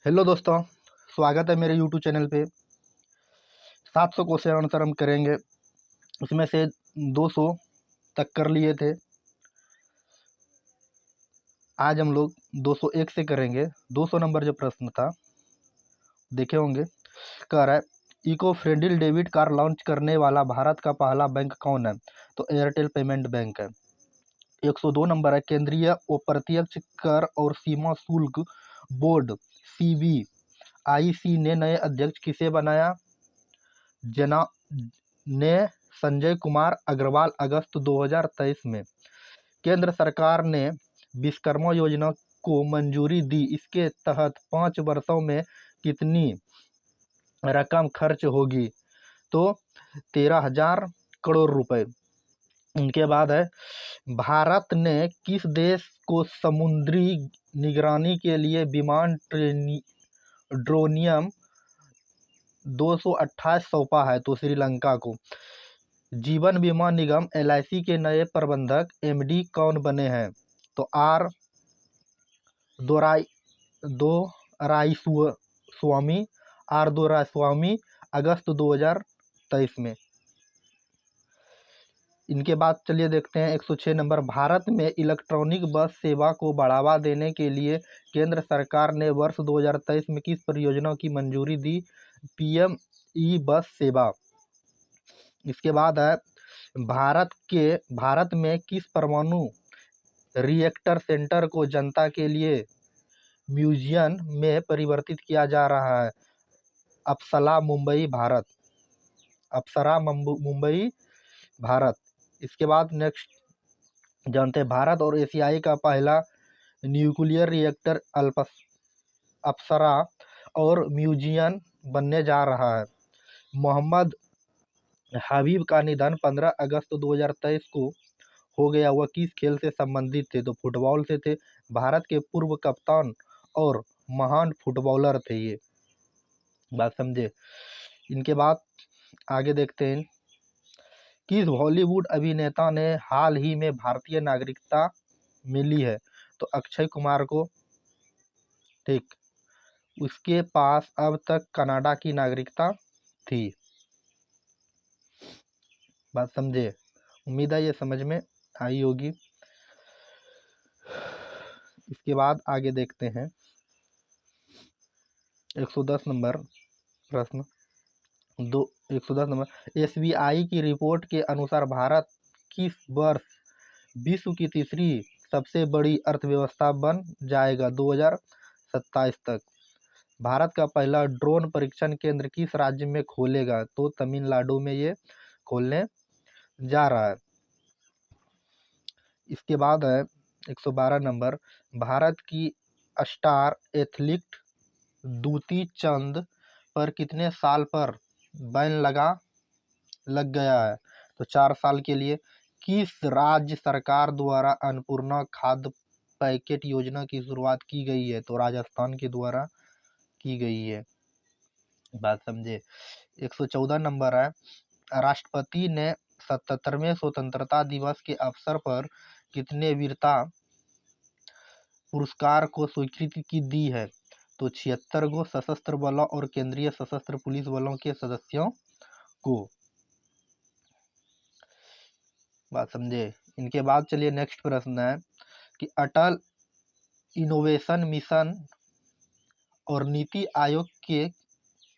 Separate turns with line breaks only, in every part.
Hello दोस्तों, स्वागत है मेरे यूट्यूब चैनल पे। 700 क्वेश्चन आंसर हम करेंगे। उसमें से 200 तक कर लिए थे। आज हम लोग 201 से करेंगे। 200 नंबर जो प्रश्न था देखे होंगे। कह रहा है eco friendly debit card launch करने वाला भारत का पहला बैंक कौन है? तो एयरटेल पेमेंट बैंक है। 102 नंबर है केंद्रीय अप्रत्यक्ष कर और सीमा शुल्क बोर्ड CBIC ने नए अध्यक्ष किसे बनाया? जना ने संजय कुमार अग्रवाल अगस्त 2023 में। केंद्र सरकार ने विश्वकर्मा योजना को मंजूरी दी। इसके तहत 5 वर्षों में कितनी रकम खर्च होगी? तो 13,000 करोड़ रुपए। इनके बाद है भारत ने किस देश को समुद्री निगरानी के लिए विमान ड्रोनियम 228 सौंपा है? तो श्रीलंका को। जीवन बीमा निगम LIC के नए प्रबंधक MD कौन बने हैं? तो आर दोराईस्वामी अगस्त 2023 में। इनके बाद चलिए देखते हैं 106 नंबर। भारत में इलेक्ट्रॉनिक बस सेवा को बढ़ावा देने के लिए केंद्र सरकार ने वर्ष 2023 में किस परियोजना की मंजूरी दी? PM ई बस सेवा। इसके बाद है भारत में किस परमाणु रिएक्टर सेंटर को जनता के लिए म्यूजियम में परिवर्तित किया जा रहा है? अप्सरा मुंबई भारत। इसके बाद नेक्स्ट जानते हैं भारत और एशियाई का पहला न्यूक्लियर रिएक्टर अप्सरा और म्यूजियम बनने जा रहा है। मोहम्मद हबीब का निधन 15 अगस्त 2023 को हो गया। वह किस खेल से संबंधित थे? तो फुटबॉल से थे। भारत के पूर्व कप्तान और महान फुटबॉलर थे ये। बात समझे। इनके बाद आगे देखते हैं किस हॉलीवुड अभिनेता ने हाल ही में भारतीय नागरिकता मिली है? तो अक्षय कुमार को। ठीक, उसके पास अब तक कनाडा की नागरिकता थी। बात समझे। उम्मीद है ये समझ में आई होगी। इसके बाद आगे देखते हैं 110 नंबर प्रश्न। 110 नंबर। SBI की रिपोर्ट के अनुसार भारत किस वर्ष विश्व की तीसरी सबसे बड़ी अर्थव्यवस्था बन जाएगा 2027 तक? भारत का पहला ड्रोन परीक्षण केंद्र किस राज्य में खोलेगा? तो तमिलनाडु में ये खोलने जा रहा है। इसके बाद है 112 नंबर। भारत की स्टार एथलीट दूती चंद पर कितने साल पर बैन लग गया है? तो 4 साल के लिए। किस राज्य सरकार द्वारा अन्नपूर्णा खाद्य पैकेट योजना की शुरुआत की गई है? तो राजस्थान के द्वारा की गई है। बात समझे। 114 नंबर है राष्ट्रपति ने 77वें स्वतंत्रता दिवस के अवसर पर कितने वीरता पुरस्कार को स्वीकृति की दी है? तो 76 गो सशस्त्र बलों और केंद्रीय सशस्त्र पुलिस बलों के सदस्यों को। बात समझे। इनके बाद चलिए नेक्स्ट प्रश्न है कि अटल इनोवेशन मिशन और नीति आयोग के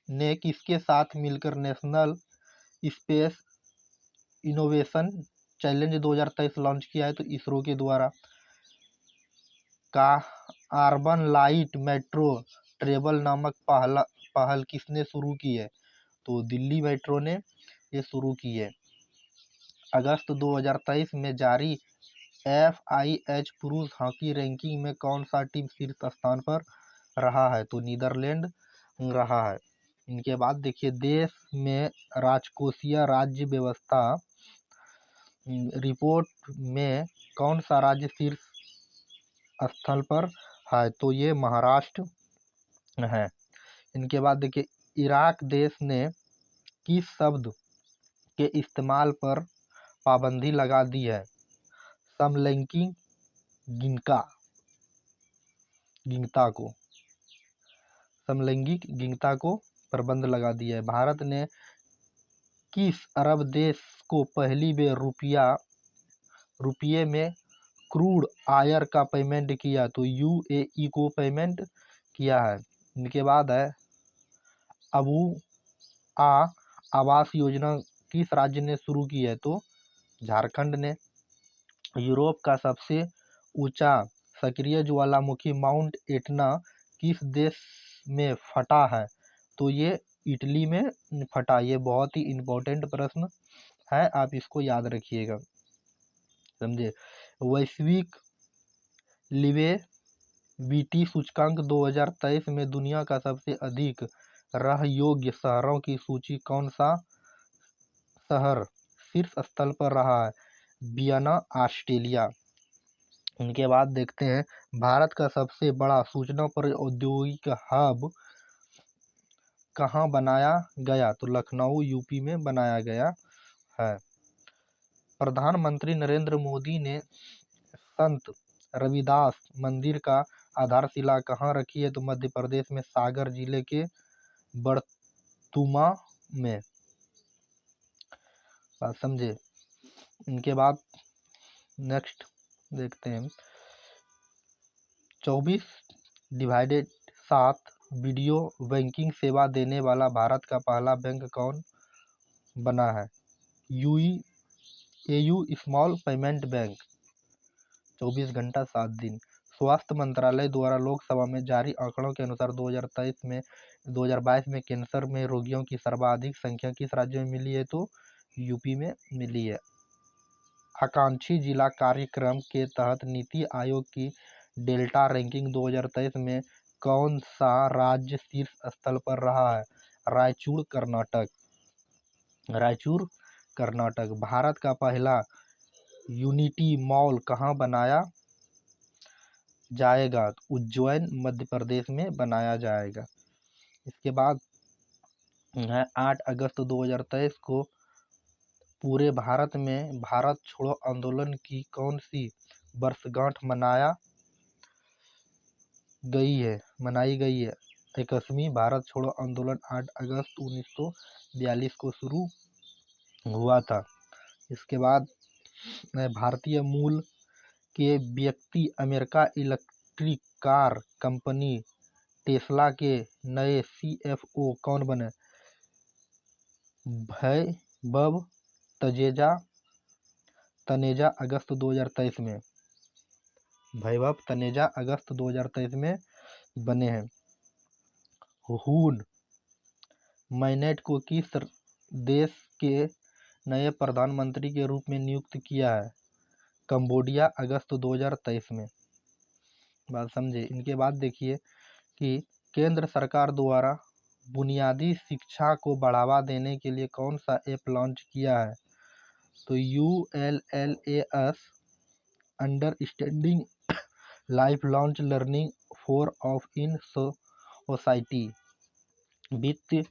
ने किसके साथ मिलकर national space innovation challenge 2023 launch किया है? तो इसरो के द्वारा। का अर्बन लाइट मेट्रो ट्रेवल नामक पहल किसने शुरू की है? तो दिल्ली मेट्रो ने ये शुरू की है। अगस्त 2023 में जारी FIH पुरुष हॉकी रैंकिंग में कौन सा टीम शीर्ष स्थान पर रहा है? तो नीदरलैंड रहा है। इनके बाद देखिए देश में राजकोषीय राज्य व्यवस्था रिपोर्ट में कौन सा राज्य शीर्ष स्थल पर है? तो ये महाराष्ट्र है। इनके बाद देखिए इराक देश ने किस शब्द के इस्तेमाल पर पाबंदी लगा दी है? समलैंगिक गिनता को। समलैंगिकता को प्रतिबंध लगा दिया है। भारत ने किस अरब देश को पहली बार रुपये में क्रूड ऑयल का पेमेंट किया? तो यूएई को पेमेंट किया है। इनके बाद है अबू आवास योजना किस राज्य ने शुरू की है? तो झारखंड ने। यूरोप का सबसे ऊंचा सक्रिय ज्वालामुखी माउंट एटना किस देश में फटा है? तो ये इटली में फटा। ये बहुत ही इम्पोर्टेंट प्रश्न है, आप इसको याद रखिएगा, समझे। वैश्विक लिवेबिलिटी सूचकांक 2023 में दुनिया का सबसे अधिक रह योग्य शहरों की सूची कौन सा शहर शीर्ष स्थल पर रहा है? Vienna, Australia. इनके बाद देखते हैं भारत का सबसे बड़ा सूचना प्रौद्योगिक हब कहाँ बनाया गया? तो लखनऊ यूपी में बनाया गया है। प्रधानमंत्री नरेंद्र मोदी ने संत रविदास मंदिर का आधारशिला कहाँ रखी है? तो मध्य प्रदेश में सागर जिले के बड़तुमा में। बात समझे। इनके बाद नेक्स्ट देखते हैं 24/7 वीडियो बैंकिंग सेवा देने वाला भारत का पहला बैंक कौन बना है? AU small payment bank. 24 घंटा 7 दिन। स्वास्थ्य मंत्रालय द्वारा लोकसभा में जारी आंकड़ों के अनुसार 2022 में कैंसर में रोगियों की सर्वाधिक संख्या किस राज्य में मिली है? तो यूपी में मिली है। आकांक्षी जिला कार्यक्रम के तहत नीति आयोग की डेल्टा रैंकिंग 2023 में कौन सा राज्य शीर्ष स्थल पर रहा है? रायचूर, कर्नाटक। भारत का पहला यूनिटी मॉल कहाँ बनाया जाएगा? उज्जैन, मध्य प्रदेश में बनाया जाएगा। इसके बाद है 8 अगस्त 2023 को पूरे भारत में भारत छोड़ो आंदोलन की कौन सी वर्षगांठ मनाई गई है? 21वीं भारत छोड़ो आंदोलन 8 अगस्त 1942 को शुरू हुआ था। इसके बाद भारतीय मूल के व्यक्ति America electric car company Tesla के नए सीएफओ कौन बने? वैभव तनेजा अगस्त 2023 में। वैभव तनेजा अगस्त 2023 में बने हैं। हुन मैनेट को किस देश के नए प्रधानमंत्री के रूप में नियुक्त किया है? कंबोडिया, अगस्त 2023 में। बात समझे। इनके बाद देखिए कि केंद्र सरकार द्वारा बुनियादी शिक्षा को बढ़ावा देने के लिए कौन सा ऐप लॉन्च किया है? तो ULLAS understanding life launch learning for of in society. वित्त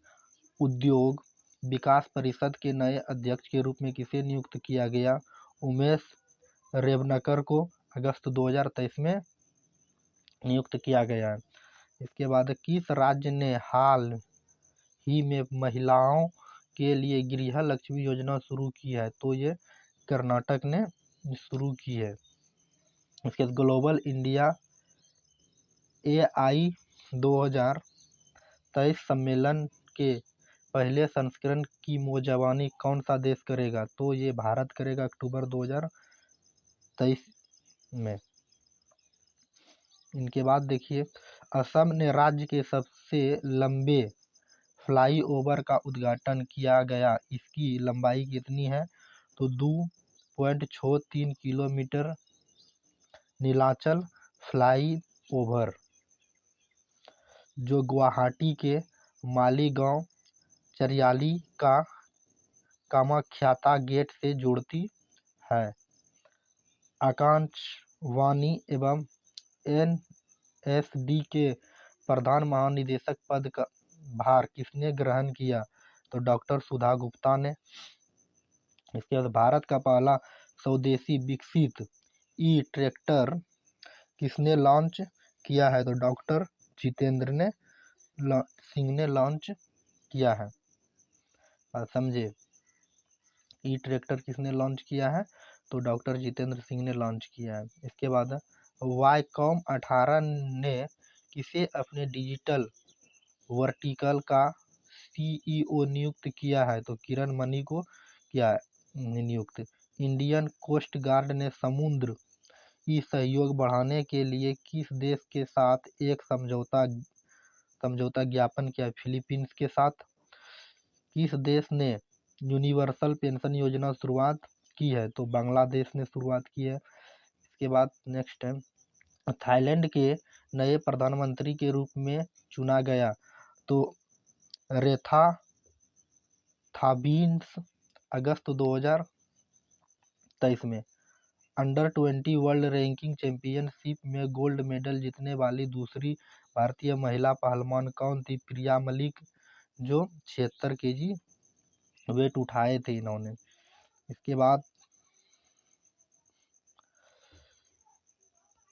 उद्योग विकास परिषद के नए अध्यक्ष के रूप में किसे नियुक्त किया गया? उमेश रेवनकर को अगस्त 2023 में नियुक्त किया गया है। इसके बाद किस राज्य ने हाल ही में महिलाओं के लिए गृह लक्ष्मी योजना शुरू की है? तो ये कर्नाटक ने शुरू की है। इसके बाद ग्लोबल इंडिया AI 2023 सम्मेलन के पहले संस्करण की मेजबानी कौन सा देश करेगा? तो ये भारत करेगा अक्टूबर 2023 में। इनके बाद देखिए असम ने राज्य के सबसे लंबे फ्लाईओवर का उद्घाटन किया गया। इसकी लंबाई कितनी है? तो 2.63 किलोमीटर। नीलाचल फ्लाईओवर जो गुवाहाटी के मालीगांव चरियाली का कामाख्याता गेट से जोड़ती है। आकाशवाणी एवं NSD के प्रधान महानिदेशक पद का भार किसने ग्रहण किया? तो डॉक्टर सुधा गुप्ता ने। इसके बाद भारत का पहला स्वदेशी विकसित ट्रैक्टर किसने लॉन्च किया है? तो डॉक्टर जितेंद्र ने सिंह ने लॉन्च किया है। बात समझे, ई ट्रैक्टर किसने लॉन्च किया है? तो डॉक्टर जितेंद्र सिंह ने लॉन्च किया है। इसके बाद वाईकॉम 18 ने किसे अपने डिजिटल वर्टिकल का सीईओ नियुक्त किया है? तो किरण मनी को किया है नियुक्त। इंडियन कोस्ट गार्ड ने समुद्र की सहयोग बढ़ाने के लिए किस देश के साथ एक समझौता ज्ञापन किया? फिलीपींस के साथ। किस देश ने यूनिवर्सल पेंशन योजना शुरुआत की है? तो बांग्लादेश ने शुरुआत की है। इसके बाद नेक्स्ट है, थाईलैंड के नए प्रधानमंत्री के रूप में चुना गया? तो रेखा थाबिन्स अगस्त 2023 में। अंडर-20 वर्ल्ड रैंकिंग चैंपियनशिप में गोल्ड मेडल जीतने वाली दूसरी भारतीय महिला पहलवान कौन थी? प्रिया मलिक, जो 76 केजी वेट उठाए थे इन्होंने। इसके बाद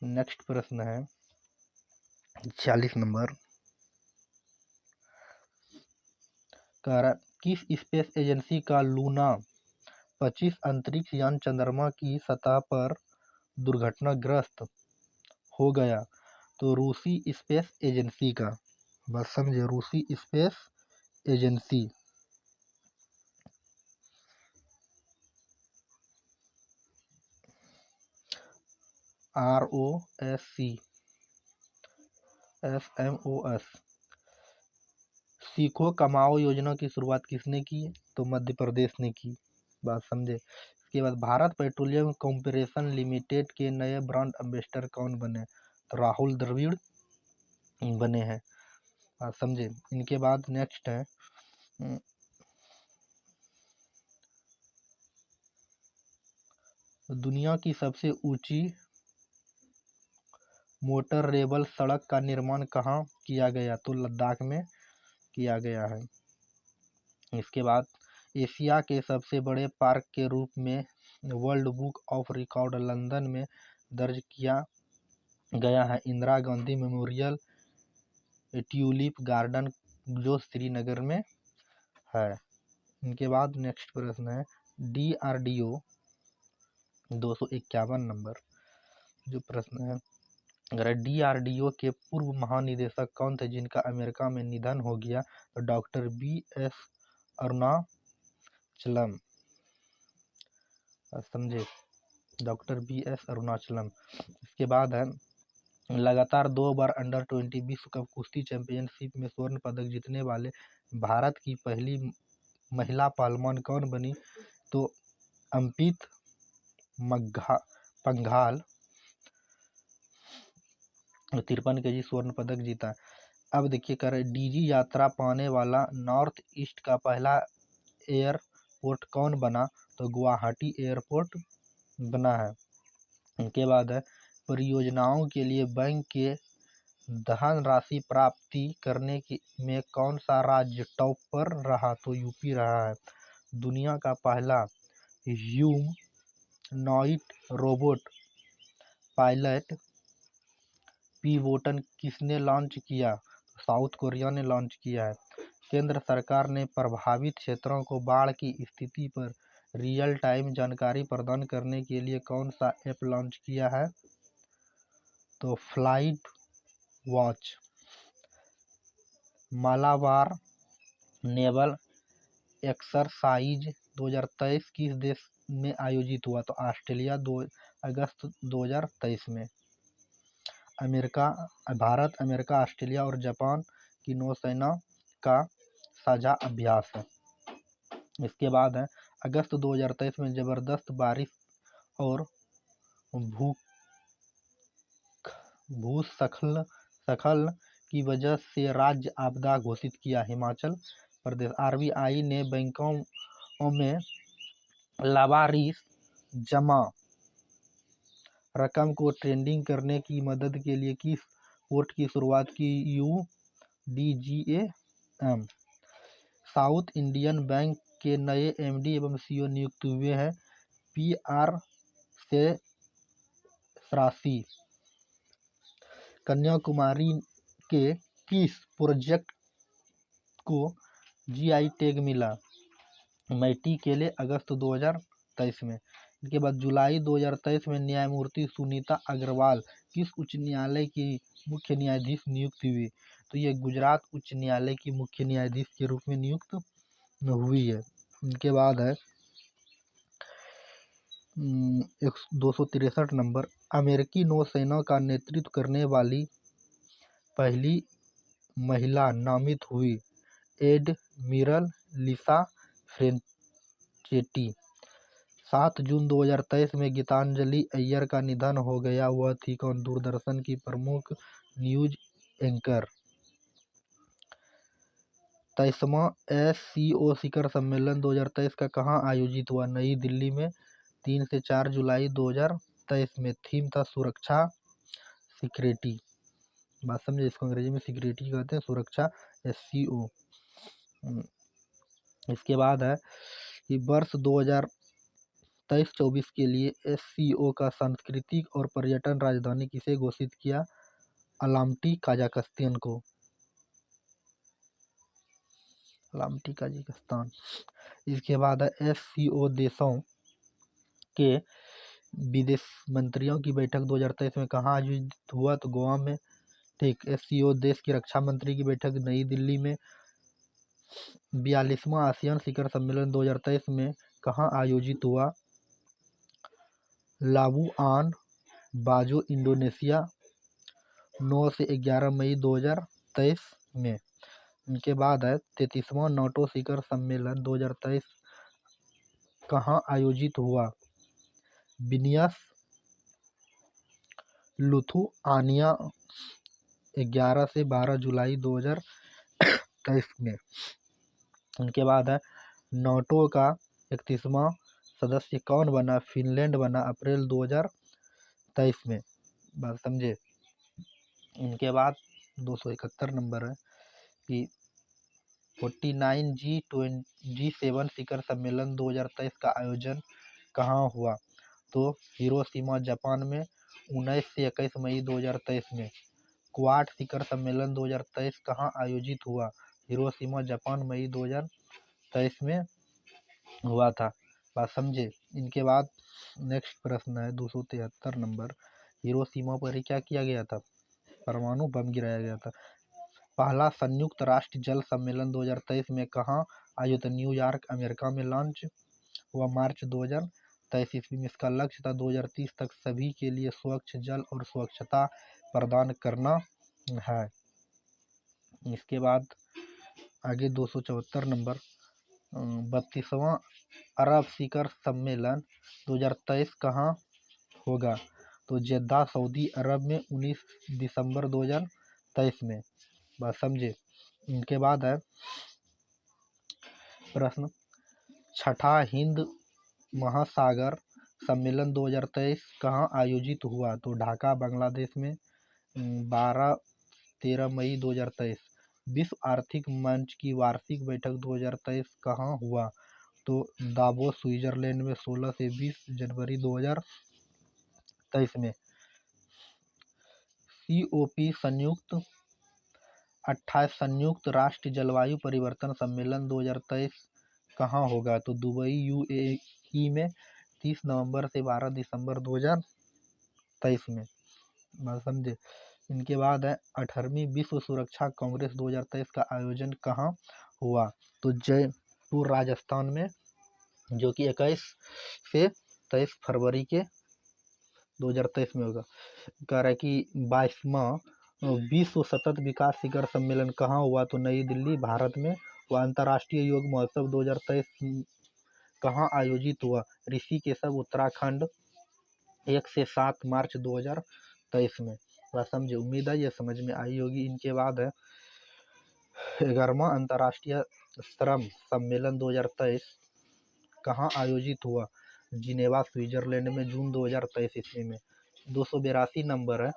नेक्स्ट प्रश्न है 46 नंबर, कह रहा किस स्पेस एजेंसी का लूना 25 अंतरिक्ष यान चंद्रमा की सतह पर दुर्घटनाग्रस्त हो गया? तो रूसी स्पेस एजेंसी का। बस समझे, रूसी स्पेस एजेंसी। ROSC SMOS। सीखो कमाओ योजना की शुरुआत किसने की? तो मध्य प्रदेश ने की। बात समझे। इसके बाद भारत पेट्रोलियम कॉर्पोरेशन लिमिटेड के नए ब्रांड एम्बेसडर कौन बने? तो राहुल द्रविड़ बने हैं। बात समझे। इनके बाद नेक्स्ट है दुनिया की सबसे ऊंची मोटरेबल सड़क का निर्माण कहाँ किया गया? तो लद्दाख में किया गया है। इसके बाद एशिया के सबसे बड़े पार्क के रूप में world book of record London में दर्ज किया गया है Indira Gandhi memorial tulip garden, जो श्रीनगर में है। इनके बाद नेक्स्ट प्रश्न है DRDO 251 नंबर जो प्रश्न है, अगर DRDO के पूर्व महानिदेशक कौन थे जिनका अमेरिका में निधन हो गया? तो डॉक्टर BS अरुणाचलम। समझे, डॉक्टर BS अरुणाचलम। इसके बाद है लगातार 2 बार अंडर-20 विश्व कप कुश्ती चैंपियनशिप में स्वर्ण पदक जीतने वाले भारत की पहली महिला पहलवान कौन बनी? तो अंकित पंघाल 53 केजी स्वर्ण पदक जीता। अब देखिए कर DG यात्रा पाने वाला नॉर्थ ईस्ट का पहला एयरपोर्ट कौन बना? तो गुवाहाटी एयरपोर्ट बना है। इनके बाद है परियोजनाओं के लिए बैंक के धनराशि प्राप्ति करने में कौन सा राज्य टॉप पर रहा? तो यूपी रहा है। दुनिया का पहला ह्यूमनॉइड रोबोट पायलट पिवोटन किसने लॉन्च किया? साउथ कोरिया ने लॉन्च किया है। केंद्र सरकार ने प्रभावित क्षेत्रों को बाढ़ की स्थिति पर रियल टाइम जानकारी प्रदान करने के लिए कौन सा ऐप लॉन्च किया है? तो flight watch. Malabar naval exercise 2023 किस देश में आयोजित हुआ? तो ऑस्ट्रेलिया, 2 अगस्त 2023 में। भारत, अमेरिका, ऑस्ट्रेलिया और जापान की नौसेना का साझा अभ्यास है। इसके बाद है अगस्त 2023 में जबरदस्त बारिश और भूस्खलन की वजह से राज्य आपदा घोषित किया हिमाचल प्रदेश। RBI ने बैंकों में लावारिस जमा रकम को ट्रेडिंग करने की मदद के लिए किस पोर्ट की शुरुआत की? UDGAM। साउथ इंडियन बैंक के नए MD एवं CEO नियुक्त हुए हैं PR शेषराशि। कन्याकुमारी के किस प्रोजेक्ट को जीआई टैग मिला? मैटी केले, अगस्त 2023 में। इसके बाद जुलाई 2023 में न्यायमूर्ति सुनीता अग्रवाल किस उच्च न्यायालय की मुख्य न्यायाधीश नियुक्त हुई? तो ये गुजरात उच्च न्यायालय की मुख्य न्यायाधीश के रूप में नियुक्त हुई है। इनके बाद है 263 नंबर, अमेरिकी नौसेना का नेतृत्व करने वाली पहली महिला नामित हुई? एडमिरल लिसा फ्रेंचेटी। 7 जून 2023 में गीतांजलि अय्यर का निधन हो गया। वह थी कौन? दूरदर्शन की प्रमुख न्यूज एंकर। 23वां SCO शिखर सम्मेलन 2023 का कहाँ आयोजित हुआ? नई दिल्ली में 3 से 4 जुलाई 2023 में। थीम था सुरक्षा, सिक्योरिटी। बात समझे, इसको अंग्रेजी में सिक्योरिटी कहते हैं, सुरक्षा SCO। इसके बाद है कि वर्ष 2023-24 के लिए SCO का सांस्कृतिक और पर्यटन राजधानी किसे घोषित किया? अलामटी कजाकिस्तान को। अलामटी कजाकिस्तान। इसके बाद है SCO देशों के विदेश मंत्रियों की बैठक 2023 में कहाँ आयोजित हुआ? तो गोवा में। ठीक। SCO देश की रक्षा मंत्री की बैठक नई दिल्ली में। 42वां आसियान शिखर सम्मेलन 2023 में कहाँ आयोजित हुआ? लाबुआन बाजो, इंडोनेशिया, 9 से 11 मई 2023 में। इनके बाद है 33वां नाटो शिखर सम्मेलन 2023 कहाँ आयोजित हुआ? विनियस, लिथुआनिया, 11 से 12 जुलाई 2023 में। इनके बाद है नाटो का 31वां सदस्य कौन बना? फिनलैंड बना, अप्रैल 2023 में। बात समझे। इनके बाद 271 नंबर है कि 49 G7 शिखर सम्मेलन 2023 का आयोजन कहाँ हुआ? तो हिरोशिमा, जापान में, 19 से 21 मई 2023 में। क्वाड शिखर सम्मेलन 2023 कहाँ आयोजित हुआ? हिरोशिमा, जापान, मई 2023 में हुआ था। बात समझे। इनके बाद नेक्स्ट प्रश्न है 273 नंबर, हिरोशिमा पर ही क्या किया गया था? परमाणु बम गिराया गया था। पहला संयुक्त राष्ट्र जल सम्मेलन 2023 में कहाँ आयोजित? न्यूयॉर्क, अमेरिका में लॉन्च हुआ मार्च 2023 ईस्वी में। इसका लक्ष्य था 2030 तक सभी के लिए स्वच्छ जल और स्वच्छता प्रदान करना है। इसके बाद आगे 274 नंबर, 32वां अरब शिखर सम्मेलन 2023 कहाँ होगा? तो जेद्दा, सऊदी अरब में, 19 दिसंबर 2023 में। बात समझे। इनके बाद है प्रश्न, छठा हिंद महासागर सम्मेलन 2023 कहाँ आयोजित हुआ? तो ढाका, बांग्लादेश में, 12-13 मई 2023। विश्व आर्थिक मंच की वार्षिक बैठक 2023 कहाँ हुआ? तो दावोस, स्विट्जरलैंड में, 16 से 20 जनवरी 2023 में। COP संयुक्त 28 संयुक्त राष्ट्र जलवायु परिवर्तन सम्मेलन 2023 कहाँ होगा? तो दुबई, UAE में, 30 नवंबर से 12 दिसंबर 2023 में। बात समझे। इनके बाद है 18वीं विश्व सुरक्षा कांग्रेस 2023 का आयोजन कहाँ हुआ? तो जयपुर, राजस्थान में, जो कि 21 से 23 फरवरी के 2023 में होगा। कह रहा है कि 22वां विश्व सतत विकास शिखर सम्मेलन कहाँ हुआ? तो नई दिल्ली, भारत में। वह अंतर्राष्ट्रीय योग महोत्सव 2023 कहाँ आयोजित हुआ? ऋषिकेश, उत्तराखंड, 1 से 7 मार्च 2023 में। बात समझे। उम्मीद है ये समझ में आई होगी। इनके बाद है 11वां अंतर्राष्ट्रीय श्रम सम्मेलन 2023 कहाँ आयोजित हुआ? जिनेवा, स्विट्जरलैंड में, जून 2023 ईस्वी में। 282 नंबर है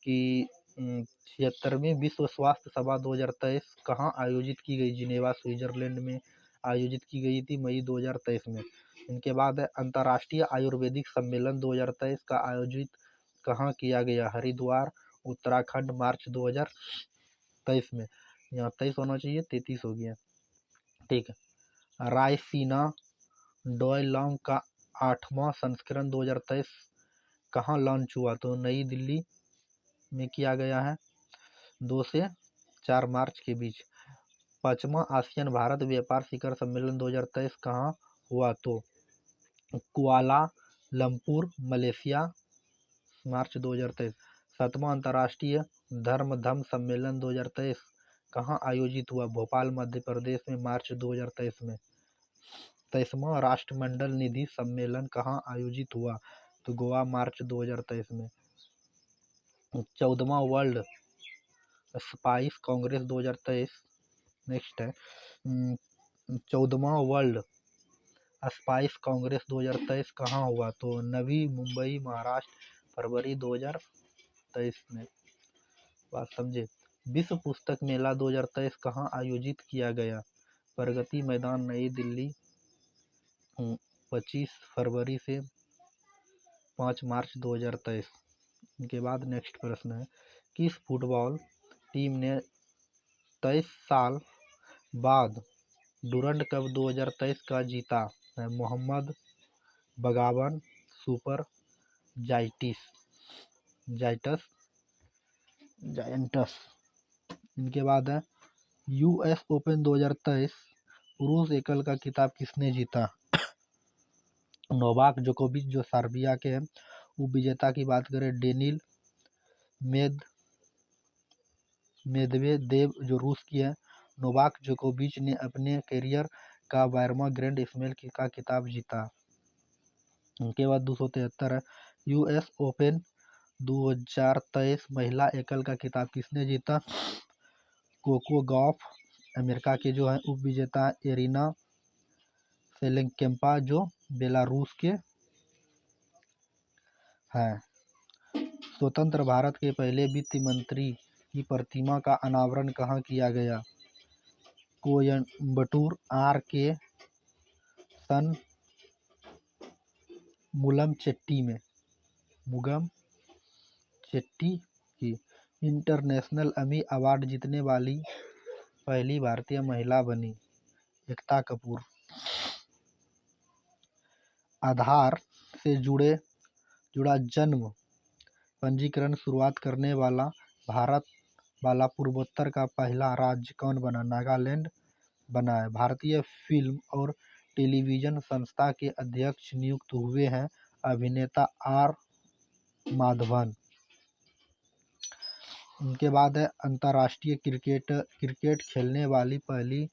कि 76वीं विश्व स्वास्थ्य सभा 2023 कहाँ आयोजित की गई? जिनेवा, स्विट्जरलैंड में आयोजित की गई थी, मई 2023 में। इनके बाद है अंतर्राष्ट्रीय आयुर्वेदिक सम्मेलन 2023 का आयोजित कहाँ किया गया? हरिद्वार, उत्तराखंड, मार्च 2023 23 में, यहाँ 23 होना चाहिए, 33 हो गया। ठीक है। रायसीना डायलॉग का 8वां संस्करण 2023 कहाँ लॉन्च हुआ? तो नई दिल्ली में किया गया है 2 से 4 मार्च के बीच। 5वां आसियान भारत व्यापार शिखर सम्मेलन 2023 कहाँ हुआ? तो कुआलालंपुर मलेशिया, मार्च 2023। 7वां अंतर्राष्ट्रीय धर्म सम्मेलन 2023 कहाँ आयोजित हुआ? भोपाल मध्य प्रदेश में, मार्च 2023 में। 23वां राष्ट्रमंडल निधि सम्मेलन कहाँ आयोजित हुआ? तो गोवा, मार्च 2023 में। 14वां वर्ल्ड स्पाइस कांग्रेस 2023 नेक्स्ट है। 14वां वर्ल्ड स्पाइस कांग्रेस 2023 कहाँ हुआ? तो नवी मुंबई, महाराष्ट्र, फरवरी 2023 में। बात समझे। विश्व पुस्तक मेला 2023 कहाँ आयोजित किया गया? प्रगति मैदान, नई दिल्ली, 25 फरवरी से 5 मार्च 2023। इनके बाद नेक्स्ट प्रश्न है, किस फुटबॉल टीम ने 23 साल बाद डूरंड कप 2023 का जीता है? मोहम्मद बगावन सुपर जाइटस जायंटस। इनके बाद है, यूएस ओपन 2023 पुरुष एकल का खिताब किसने जीता? नोवाक जोकोविच जो सर्बिया के हैं। उपविजेता की बात करें, डेनिल मेदवेदेव जो रूस की है। नोवाक जोकोविच ने अपने करियर का 12वां ग्रैंड स्लैम का खिताब जीता। उनके बाद 273 है, यूएस ओपन 2023 महिला एकल का खिताब किसने जीता? कोको गॉफ, अमेरिका के जो है। उपविजेता एरिना सेलेंकेम्पा जो बेलारूस के हैं। स्वतंत्र भारत के पहले वित्त मंत्री की प्रतिमा का अनावरण कहाँ किया गया? कोयम्बटूर, आर के सन मुगम चेट्टी की। इंटरनेशनल एमी अवार्ड जीतने वाली पहली भारतीय महिला बनी? एकता कपूर। आधार से जुड़ा जन्म पंजीकरण शुरुआत करने वाला भारत वाला पूर्वोत्तर का पहला राज्य कौन बना? नागालैंड बना है। भारतीय फिल्म और टेलीविजन संस्था के अध्यक्ष नियुक्त हुए हैं अभिनेता आर माधवन। उनके बाद है, अंतर्राष्ट्रीय क्रिकेट खेलने वाली पहली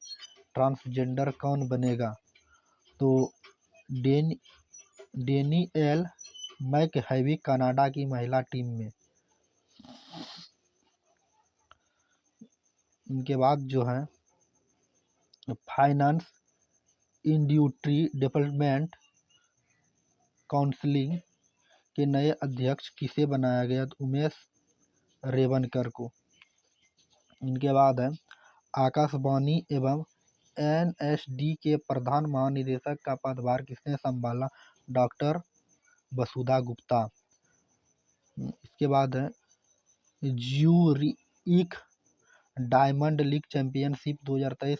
ट्रांसजेंडर कौन बनेगा? तो डेनिएल मैकहैविक कनाडा की महिला टीम में। इनके बाद जो है, फाइनेंस इंडस्ट्री डेवलपमेंट काउंसिल के नए अध्यक्ष किसे बनाया गया? तो उमेश रेवनकर को। इनके बाद है, आकाशवाणी एवं एनएसडी के प्रधान महानिदेशक का पदभार किसने संभाला? डॉक्टर वसुधा गुप्ता। इसके बाद है, Zurich diamond league championship 2023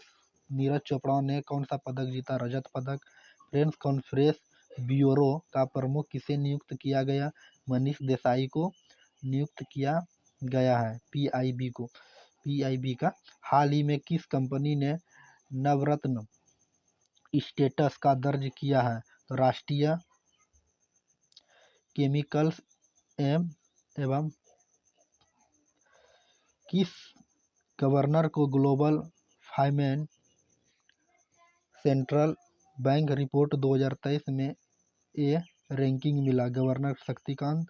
Neeraj Chopra ने कौन सा पदक जीता? रजत पदक। फ्रेंच कॉन्फ्रेंस ब्यूरो का प्रमुख किसे नियुक्त किया गया? मनीष देसाई को नियुक्त किया गया है, पीआईबी का। हाल ही में किस कंपनी ने नवरत्न स्टेटस का दर्ज किया है? तो राष्ट्रीय केमिकल्स एवं किस गवर्नर को global finance central bank report 2023 में ए रैंकिंग मिला? गवर्नर शक्तिकांत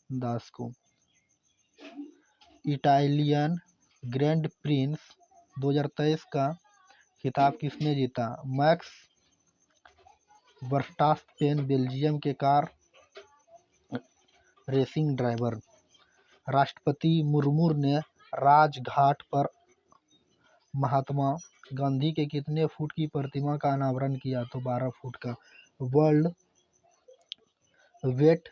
दास को। इटालियन ग्रैंड प्रिक्स 2023 का खिताब किसने जीता? मैक्स वर्स्टापेन बेल्जियम के कार रेसिंग ड्राइवर। राष्ट्रपति मुर्मू ने राजघाट पर महात्मा गांधी के कितने फुट की प्रतिमा का अनावरण किया? तो 12 फुट का। वर्ल्ड वेट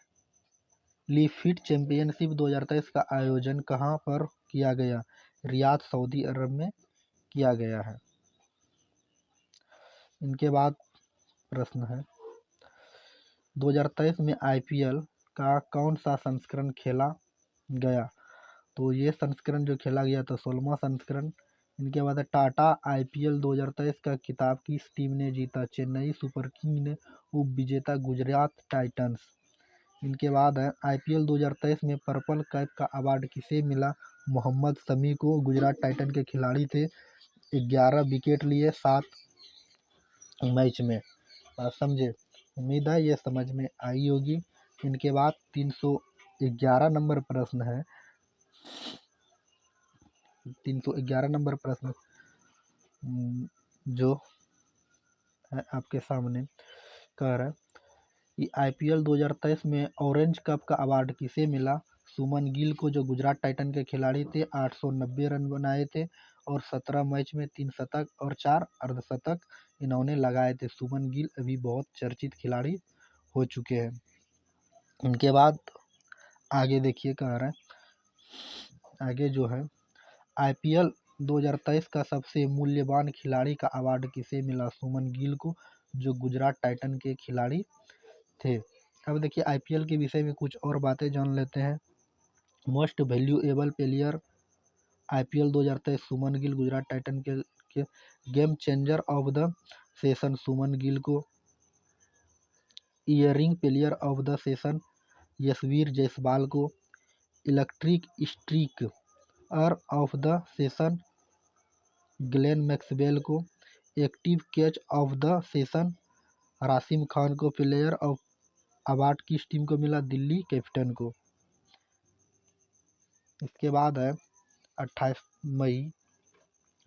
लिफ्ट चैंपियनशिप 2023 का आयोजन कहाँ पर किया गया? रियाद सऊदी अरब में किया गया है। इनके बाद प्रश्न है 2023 में आईपीएल का कौन सा संस्करण खेला गया? तो ये संस्करण जो खेला गया था 16वां संस्करण। इनके बाद है टाटा आईपीएल 2023 का खिताब किस टीम ने जीता? चेन्नई सुपर किंग ने, उप विजेता गुजरात टाइटंस। इनके बाद है आईपीएल 2023 में पर्पल कैप का अवार्ड किसे मिला? मोहम्मद शमी को। गुजरात टाइटन के खिलाड़ी थे, 11 विकेट लिए 7 मैच में। बात समझे? उम्मीद है ये समझ में आई होगी। इनके बाद 311 नंबर प्रश्न है। 311 नंबर प्रश्न जो है आपके सामने कह रहा है कि आईपीएल 2023 में ऑरेंज कप का अवार्ड किसे मिला? सुमन गिल को, जो गुजरात टाइटन के खिलाड़ी थे। 890 रन बनाए थे और 17 मैच में 3 शतक और 4 अर्धशतक इन्होंने लगाए थे। सुमन गिल अभी बहुत चर्चित खिलाड़ी हो चुके हैं। इनके बाद आगे देखिए कह रहा है, आगे जो है आईपीएल 2023 का सबसे मूल्यवान खिलाड़ी का अवार्ड किसे मिला? सुमन गिल को, जो गुजरात टाइटन के खिलाड़ी थे। अब देखिए आईपीएल के विषय में कुछ और बातें जान लेते हैं। Most valuable player IPL 2023 Suman Gill, Gujarat titan के game changer of the session Suman Gill को। Emerging player of the session Yashvir Jaiswal को। Electric striker of the session Glenn Maxwell को। Active catch of the session Rashid Khan को। प्लेयर ऑफ अवार्ड किस टीम को मिला? दिल्ली कैपिटन को। इसके बाद है 28 मई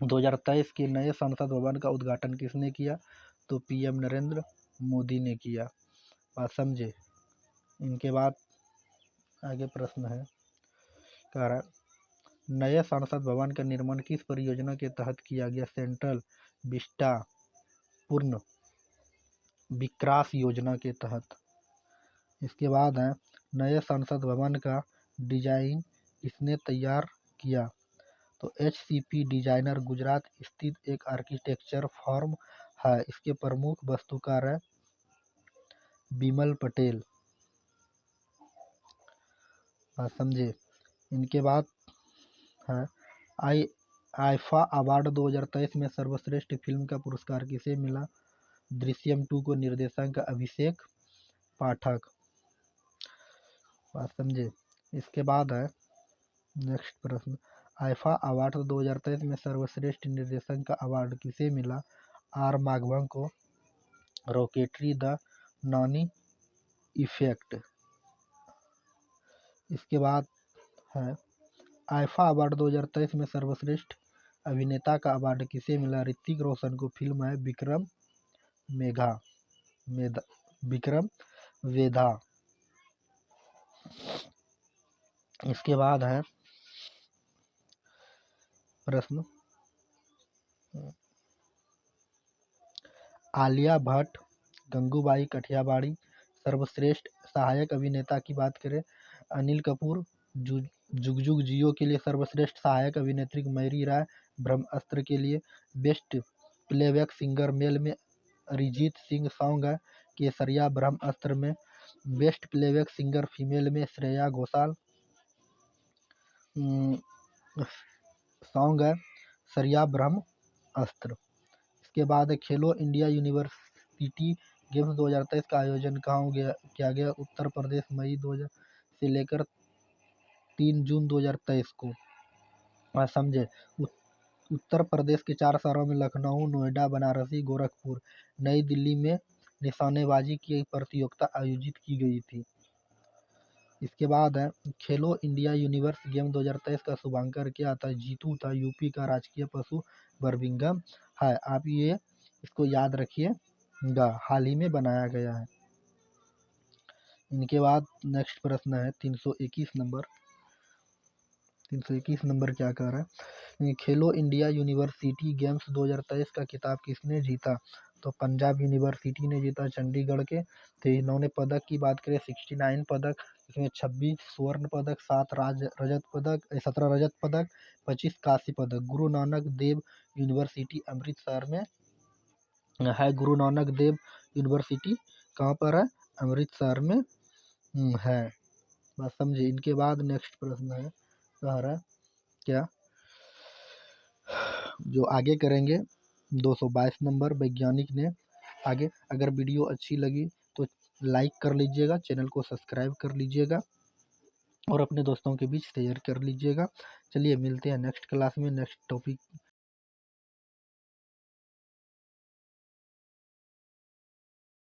2023 के नए संसद भवन का उद्घाटन किसने किया? तो पीएम नरेंद्र मोदी ने किया। बात समझे? इनके बाद आगे प्रश्न है, कह रहा है नए संसद भवन का निर्माण किस परियोजना के तहत किया गया? सेंट्रल विस्टा पूर्ण विकास योजना के तहत। इसके बाद है नए संसद भवन का डिजाइन किसने तैयार किया? तो एचसीपी डिजाइनर गुजरात स्थित एक आर्किटेक्चर फर्म है। इसके प्रमुख वास्तुकार है बिमल पटेल। समझे? इनके बाद है आईफा अवार्ड 2023 में सर्वश्रेष्ठ फिल्म का पुरस्कार किसे मिला? दृश्यम 2 को। निर्देशक अभिषेक पाठक। बात समझे? इसके बाद है नेक्स्ट प्रश्न, आईफा अवार्ड 2023 में सर्वश्रेष्ठ निर्देशक का अवार्ड किसे मिला? आर माधवन को। Rocketry the Noni effect. इसके बाद है आईफा अवार्ड 2023 में सर्वश्रेष्ठ अभिनेता का अवार्ड किसे मिला? ऋतिक रोशन को। फिल्म है विक्रम वेधा। इसके बाद है प्रश्न, आलिया भट्ट, गंगूबाई कठियावाड़ी। सर्वश्रेष्ठ सहायक अभिनेता की बात करें, अनिल कपूर जुग जुग जियो के लिए। सर्वश्रेष्ठ सहायक अभिनेत्री मैरी राय ब्रह्मास्त्र के लिए। बेस्ट प्लेबैक सिंगर मेल में अरिजीत सिंह सॉन्ग है केसरिया ब्रह्मास्त्र में। बेस्ट प्लेबैक सिंगर फीमेल में श्रेया घोषाल सॉन्ग है सरिया ब्रह्मास्त्र। इसके बाद खेलो इंडिया यूनिवर्सिटी गेम्स 2023 का आयोजन कहाँ किया गया? उत्तर प्रदेश। मई 2000 से लेकर 3 जून 2023 को। समझे? उत्तर प्रदेश के 4 शहरों में लखनऊ, नोएडा, बनारसी, गोरखपुर, नई दिल्ली में निशानेबाजी की प्रतियोगिता आयोजित की गई थी। इसके बाद है खेलो इंडिया यूनिवर्स गेम 2023 का शुभारंभ किया था? जीतू था, यूपी का राजकीय पशु बर्मिंघम है। आप ये इसको याद रखिएगा, हाल ही में बनाया गया है। इनके बाद नेक्स्ट प्रश्न है 321 नंबर। 321 नंबर क्या कह रहा है? खेलो इंडिया यूनिवर्सिटी गेम्स 2023 का खिताब किसने जीता? तो पंजाब यूनिवर्सिटी ने जीता चंडीगढ़ के। तो इन्होंने पदक की बात करें 69 पदक, इसमें 26 स्वर्ण पदक, 7 रजत पदक, 17 रजत पदक, 25 कांस्य पदक। गुरु नानक देव यूनिवर्सिटी अमृतसर में है। गुरु नानक देव यूनिवर्सिटी कहाँ पर है? अमृतसर में है। बस समझे। इनके बाद नेक्स्ट प्रश्न है हमारा क्या, जो आगे करेंगे 222 नंबर वैज्ञानिक ने। आगे अगर वीडियो अच्छी लगी तो लाइक कर लीजिएगा, चैनल को सब्सक्राइब कर लीजिएगा और अपने दोस्तों के बीच शेयर कर लीजिएगा। चलिए मिलते हैं नेक्स्ट क्लास में नेक्स्ट टॉपिक